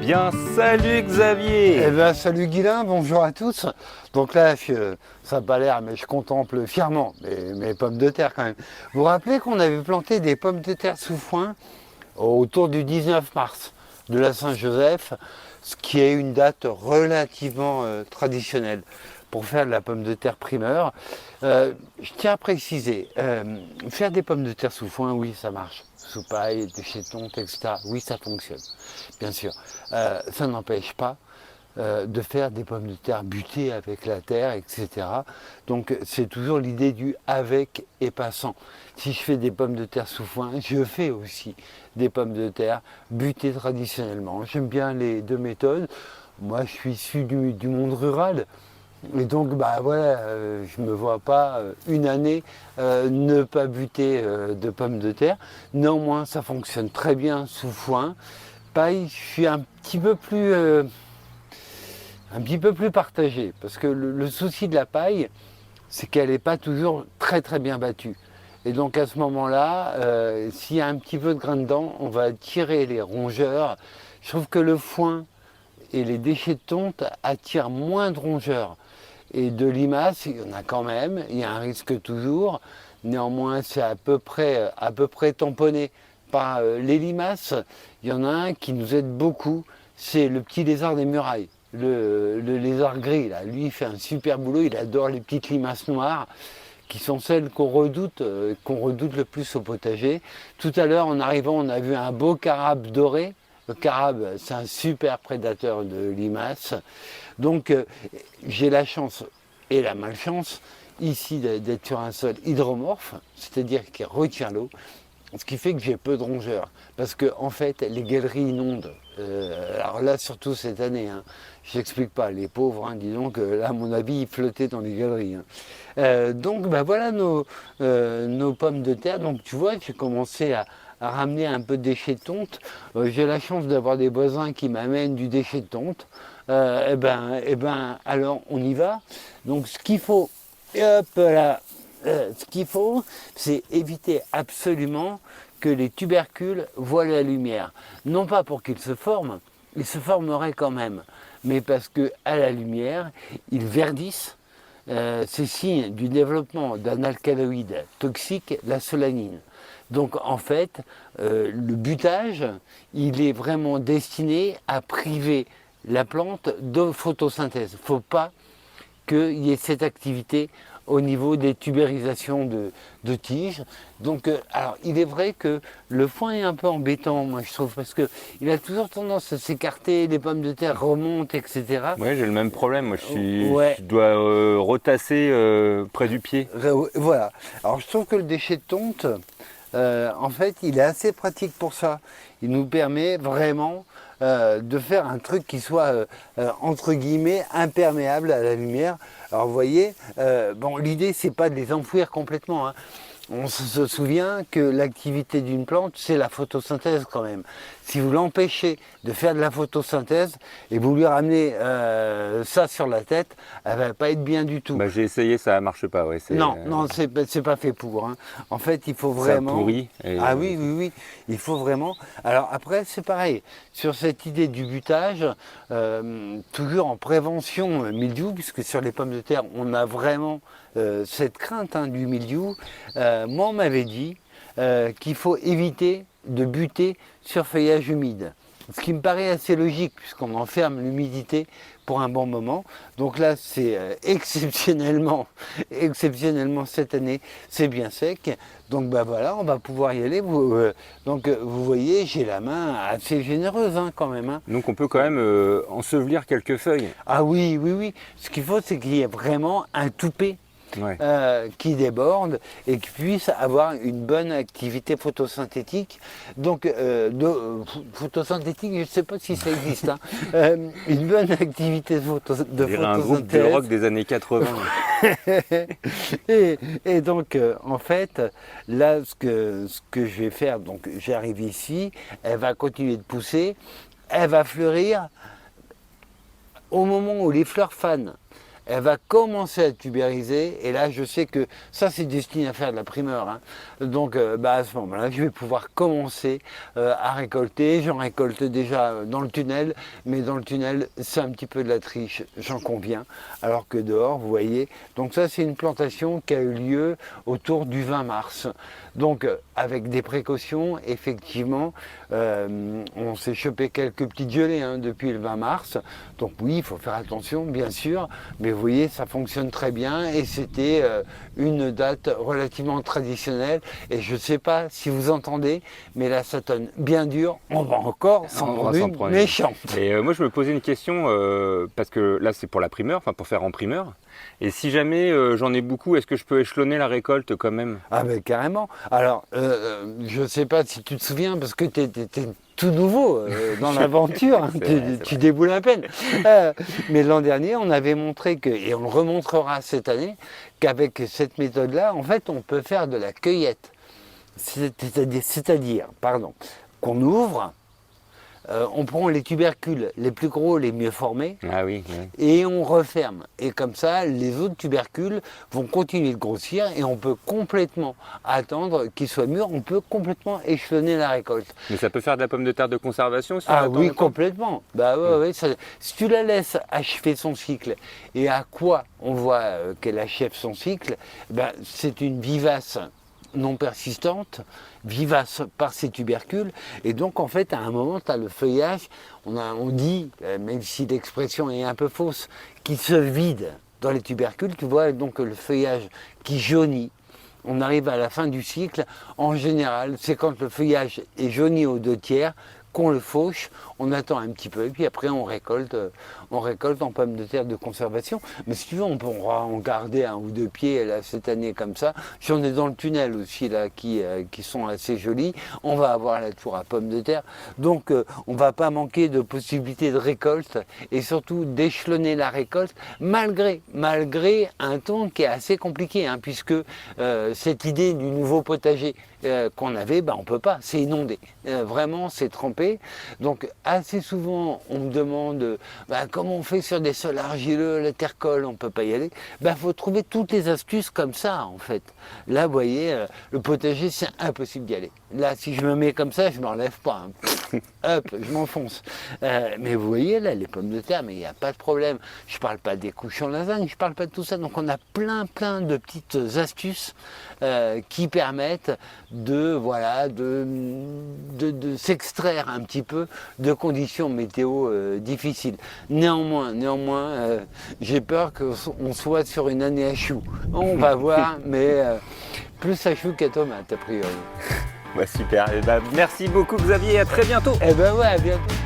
bien. Salut Xavier. Eh bien, salut Guilain, bonjour à tous. Donc là, ça n'a pas l'air, mais je contemple fièrement mes pommes de terre quand même. Vous vous rappelez qu'on avait planté des pommes de terre sous foin autour du 19 mars de la Saint-Joseph, ce qui est une date relativement traditionnelle pour faire de la pomme de terre primeur. Je tiens à préciser, faire des pommes de terre sous foin, oui, ça marche. Sous paille, déchetons, etc. Oui, ça fonctionne, bien sûr. Ça n'empêche pas de faire des pommes de terre butées avec la terre, etc. Donc c'est toujours l'idée du avec et pas sans. Si je fais des pommes de terre sous foin, je fais aussi des pommes de terre butées traditionnellement. J'aime bien les deux méthodes. Moi, je suis issu du monde rural. Et donc, bah voilà, je ne me vois pas une année ne pas buter de pommes de terre. Néanmoins, ça fonctionne très bien sous foin. Paille, je suis un petit peu plus partagé, parce que le souci de la paille, c'est qu'elle n'est pas toujours très très bien battue. Et donc à ce moment-là, s'il y a un petit peu de grain dedans, on va tirer les rongeurs. Je trouve que le foin et les déchets de tonte attirent moins de rongeurs. Et de limaces, il y en a quand même, il y a un risque toujours. Néanmoins, c'est à peu près tamponné par les limaces. Il y en a un qui nous aide beaucoup, c'est le petit lézard des murailles. Le lézard gris, là, lui, il fait un super boulot, il adore les petites limaces noires, qui sont celles qu'on redoute le plus au potager. Tout à l'heure, en arrivant, on a vu un beau carabe doré. Le carabe, c'est un super prédateur de limaces. Donc, j'ai la chance et la malchance ici d'être sur un sol hydromorphe, c'est-à-dire qui retient l'eau, ce qui fait que j'ai peu de rongeurs. Parce que, en fait, les galeries inondent. Alors là, surtout cette année, hein, je n'explique pas, les pauvres, hein, dis donc, là, à mon avis, ils flottaient dans les galeries. Hein. Donc, bah, voilà nos pommes de terre. Donc, tu vois, j'ai commencé à ramener un peu de déchets de tonte. J'ai la chance d'avoir des voisins qui m'amènent du déchet de tonte. Alors, on y va. Donc, ce qu'il faut, et hop là, ce qu'il faut, c'est éviter absolument que les tubercules voient la lumière. Non pas pour qu'ils se forment, ils se formeraient quand même, mais parce qu'à la lumière, ils verdissent. C'est signe du développement d'un alcaloïde toxique, la solanine. Donc en fait, le butage, il est vraiment destiné à priver la plante de photosynthèse. Il ne faut pas qu'il y ait cette activité au niveau des tubérisations de tiges. Donc, alors, il est vrai que le foin est un peu embêtant, moi, je trouve, parce qu'il a toujours tendance à s'écarter, les pommes de terre remontent, etc. Ouais, j'ai le même problème. Moi, Ouais. je dois retasser près du pied. Voilà. Alors, je trouve que le déchet de tonte, en fait, il est assez pratique pour ça. Il nous permet vraiment de faire un truc qui soit, entre guillemets, imperméable à la lumière. Alors, vous voyez, bon, l'idée, c'est pas de les enfouir complètement. Hein. On se souvient que l'activité d'une plante, c'est la photosynthèse quand même. Si vous l'empêchez de faire de la photosynthèse et vous lui ramenez ça sur la tête, elle ne va pas être bien du tout. Bah, j'ai essayé, ça marche pas. Ouais, Non, c'est pas fait pour. Hein. En fait, il faut vraiment. Ça pourrit. Ah oui, il faut vraiment. Alors après, c'est pareil. Sur cette idée du butage, toujours en prévention mildiou, puisque sur les pommes de terre, on a vraiment cette crainte du mildiou. Moi, on m'avait dit qu'il faut éviter de buter sur feuillage humide. Ce qui me paraît assez logique, puisqu'on enferme l'humidité pour un bon moment. Donc là, c'est exceptionnellement cette année, c'est bien sec. Donc bah voilà, on va pouvoir y aller. Donc vous voyez, j'ai la main assez généreuse hein, quand même. Hein. Donc on peut quand même ensevelir quelques feuilles. Ah oui. Ce qu'il faut, c'est qu'il y ait vraiment un toupet. Ouais. Qui déborde et qui puisse avoir une bonne activité photosynthétique. Donc, photosyntétique, je ne sais pas si ça existe. Hein. Une bonne activité de photosynthèse. Un groupe de rock des années 80. et donc, en fait, là, ce que je vais faire, donc j'arrive ici, elle va continuer de pousser, elle va fleurir au moment où les fleurs fanent. elle va commencer à tubériser. Et là, je sais que ça, c'est destiné à faire de la primeur, hein. Donc, à ce moment-là, je vais pouvoir commencer à récolter. J'en récolte déjà dans le tunnel, mais dans le tunnel, c'est un petit peu de la triche, j'en conviens. Alors que dehors, vous voyez, donc ça, c'est une plantation qui a eu lieu autour du 20 mars. Donc, avec des précautions, effectivement, on s'est chopé quelques petites gelées, hein, depuis le 20 mars. Donc oui, il faut faire attention, bien sûr, mais vous voyez, ça fonctionne très bien et c'était une date relativement traditionnelle. Et je ne sais pas si vous entendez, mais là, ça tonne bien dur. On va encore s'en prendre une méchante. Et moi, je me posais une question, parce que là, c'est pour la primeur, enfin pour faire en primeur. Et si jamais j'en ai beaucoup, est-ce que je peux échelonner la récolte quand même? Ah ben carrément. Alors, je ne sais pas si tu te souviens, parce que tu étais tout nouveau dans l'aventure, hein, tu déboules à peine. Mais l'an dernier, on avait montré que, et on le remontrera cette année, qu'avec cette méthode-là, en fait, on peut faire de la cueillette. C'est-à-dire, qu'on ouvre, on prend les tubercules les plus gros, les mieux formés, Ah oui, oui. et on referme. Et comme ça, les autres tubercules vont continuer de grossir et on peut complètement attendre qu'ils soient mûrs, on peut complètement échelonner la récolte. Mais ça peut faire de la pomme de terre de conservation si on Ah attend oui, longtemps? complètement. Bah ouais, ouais, si tu la laisses achever son cycle, et à quoi on voit qu'elle achève son cycle, c'est une vivace non persistante, vivace par ses tubercules, et donc en fait à un moment tu as le feuillage, on dit, même si l'expression est un peu fausse, qui se vide dans les tubercules, tu vois, donc le feuillage qui jaunit. On arrive à la fin du cycle, en général c'est quand le feuillage est jauni aux 2/3 qu'on le fauche, on attend un petit peu et puis après on récolte en pommes de terre de conservation. Mais si tu veux, on pourra en garder 1 ou 2 pieds là, cette année comme ça. J'en ai dans le tunnel aussi là qui sont assez jolis. On va avoir la tour à pommes de terre. Donc on ne va pas manquer de possibilités de récolte et surtout d'échelonner la récolte malgré un temps qui est assez compliqué, hein, puisque cette idée du nouveau potager qu'on avait, on ne peut pas, c'est inondé. Vraiment, c'est trempé. Donc assez souvent, on me demande comment on fait sur des sols argileux, la terre colle, on ne peut pas y aller. Faut trouver toutes les astuces comme ça, en fait. Là, vous voyez, le potager, c'est impossible d'y aller. Là, si je me mets comme ça, je ne m'enlève pas, hein. Hop, je m'enfonce. Mais vous voyez, là, les pommes de terre, mais il n'y a pas de problème. Je ne parle pas des couches en lasagne, je ne parle pas de tout ça. Donc on a plein de petites astuces qui permettent de s'extraire un petit peu de conditions météo difficiles. Néanmoins, j'ai peur qu'on soit sur une année à choux. On va voir, mais plus à choux qu'à tomate, a priori. Super, merci beaucoup Xavier, à très bientôt. Ouais, à bientôt.